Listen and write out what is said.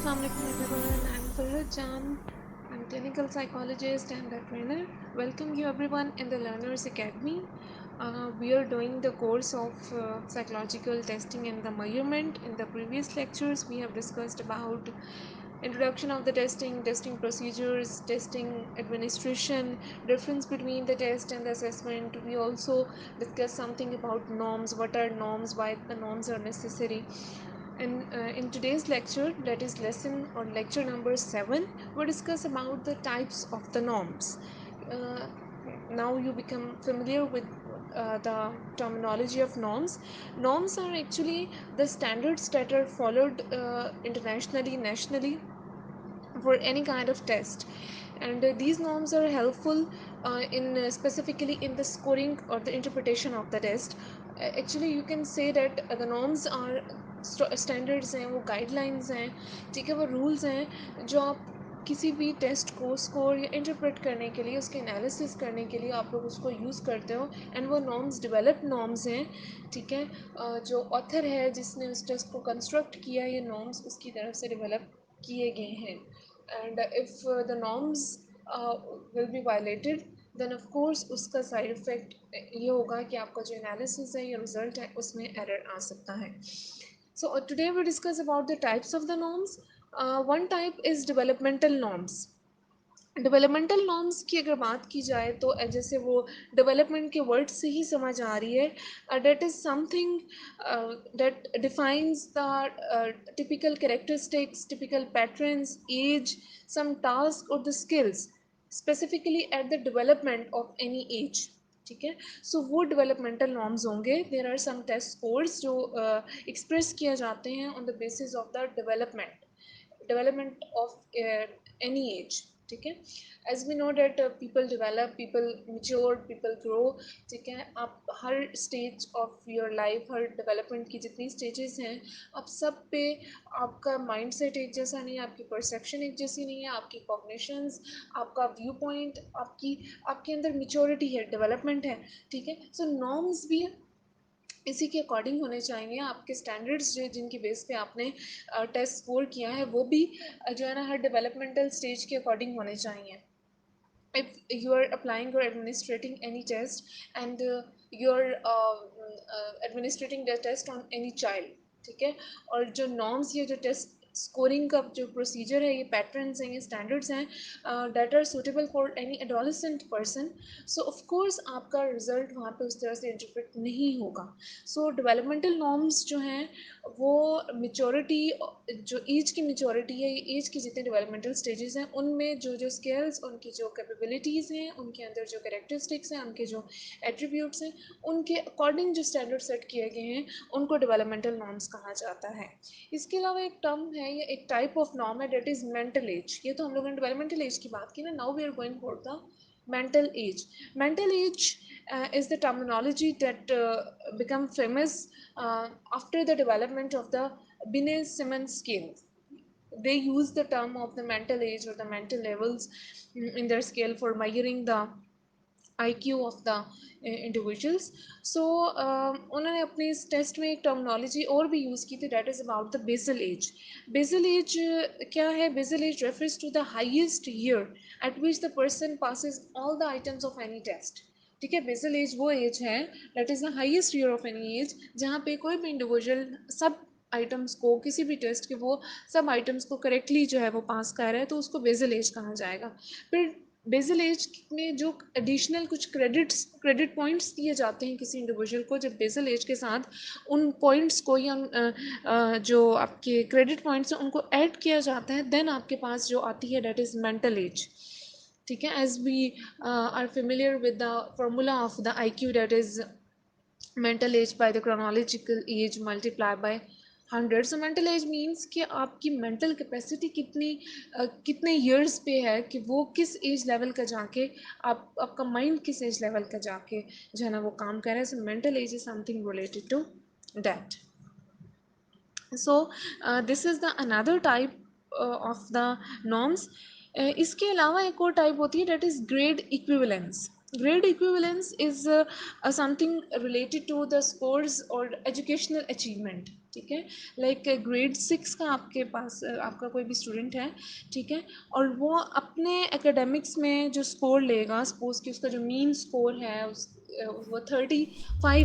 Assalamu alaikum everyone. I'm Farhad Jan. I'm clinical psychologist and a trainer. Welcome you everyone in the Learners Academy. We are doing the course of psychological testing and the measurement. In the previous lectures, we have discussed about introduction of the testing procedures, testing administration, difference between the test and the assessment. We also discussed something about norms, what are norms, why the norms are necessary. And in today's lecture, that is lesson or lecture number 7, we'll discuss about the types of the norms. Uh, Now you become familiar with the terminology of norms. Norms are actually the standards that are followed internationally, nationally, for any kind of test, and these norms are helpful in specifically in the scoring or the interpretation of the test. Actually you can say that the norms are standards हैं, वो guidelines हैं, ठीक है, वो rules हैं जो आप किसी भी टेस्ट को स्कोर या इंटरप्रेट करने के लिए, उसके एनालिसिस करने के लिए आप लोग उसको यूज़ करते हो. एंड वो नॉर्म्स डेवलप्ड नॉर्म्स हैं, ठीक है. जो ऑथर है जिसने उस टेस्ट को कंस्ट्रक्ट किया, ये नॉर्म्स उसकी तरफ से डेवलप किए गए हैं. And if the norms will be violated, then of course उसका साइड इफ़ेक्ट ये होगा कि आपका जो एनालिसिस है या रिज़ल्ट है उसमें एरर आ सकता है. So today we discuss about the types of the norms. One type is developmental norms. Developmental norms की अगर बात की जाए तो जैसे वो डेवलपमेंट के वर्ड से ही समझ आ रही है, that is something that defines the typical characteristics, typical patterns, age, some task और the skills specifically at the development of any age. ठीक है, सो वो डेवलपमेंटल नॉर्म्स होंगे. There are some test scores जो एक्सप्रेस किए जाते हैं on the basis of the development of any age. ठीक है, as we know that people develop, people mature, people grow. ठीक है, आप हर stage of your life, her development की जितनी स्टेजेस हैं, आप सब पे आपका माइंड सेट एक जैसा नहीं है, आपकी परसेप्शन एक जैसी नहीं है, आपकी कॉग्निशंस, आपका व्यू पॉइंट, आपके अंदर मेच्योरिटी है, डेवलपमेंट है. ठीक है, सो नॉर्म्स भी इसी के अकॉर्डिंग होने चाहिए. आपके स्टैंडर्ड्स जो जिनकी बेस पे आपने टेस्ट स्कोर किया है वो भी जो है ना हर डेवलपमेंटल स्टेज के अकॉर्डिंग होने चाहिए. If you are applying or administrating any test and you're administrating the test on any child, ठीक है, और जो नॉर्म्स, ये जो टेस्ट स्कोरिंग का जो प्रोसीजर है, ये पैटर्न्स हैं, ये स्टैंडर्ड्स हैं that are suitable for any adolescent person, so of course आपका रिजल्ट वहाँ पे उस तरह से इंटरप्रेट नहीं होगा. सो डेवलपमेंटल नॉर्म्स जो हैं वो मेच्योरिटी, जो एज की मेच्योरिटी है, एज की जितने डेवलपमेंटल स्टेजेस हैं उनमें जो जो स्किल्स, उनकी जो कैपेबिलिटीज़ हैं, उनके अंदर जो कैरेक्टरिस्टिक्स हैं, उनके जो एट्रीब्यूट्स हैं, उनके अकॉर्डिंग जो स्टैंडर्ड सेट किए गए हैं उनको डेवलपमेंटल नॉर्म्स कहा जाता है. इसके अलावा एक टर्म है या एक टाइप ऑफ नॉर्म है, डेट इज़ मेंटल एज. ये तो हम लोगों ने डेवलपमेंटल एज की बात की ना. Now we are going for the mental age. Mental age is the terminology that become famous after the development of the Binet-Simon scale. They use the term of the mental age or the mental levels in their scale for measuring the IQ of the individuals. So उन्होंने अपने इस test में एक terminology और भी use की थी, that is about the basal age. Basal age क्या है? Basal age refers to the highest year at which the person passes all the items of any test. ठीक है, बेसल एज वो एज है, that is the highest year of any age, जहाँ पे कोई भी इंडिविजुअल सब आइटम्स को, किसी भी टेस्ट के वो सब आइटम्स को करेक्टली जो है वो पास कर रहा है, तो उसको बेसल एज कहा जाएगा. फिर बेसल एज में जो एडिशनल कुछ क्रेडिट पॉइंट्स दिए जाते हैं किसी इंडिविजुअल को, जब बेसल एज के साथ उन पॉइंट्स को या जो आपके क्रेडिट पॉइंट्स हैं उनको ऐड किया जाता है, देन आपके पास जो आती है डेट इज़ मेंटल एज. ठीक है, as we are familiar with the formula of the IQ, that is mental age by the chronological age multiplied by 100. So mental age means कि आपकी मेंटल कैपेसिटी कितने years पे है, कि वो किस एज लेवल का जाके आपका माइंड किस एज लेवल का जाके जो है ना वो काम कर रहा है. So mental age is something related to that. So this is the another type of the norms. इसके अलावा एक और टाइप होती है, that is grade equivalence. grade equivalence is something related to the scores or educational achievement. ठीक है, like grade 6 का आपके पास आपका कोई भी स्टूडेंट है, ठीक है, और वो अपने एकेडमिक्स में जो स्कोर लेगा, सपोज कि उसका जो मीन स्कोर है वो 35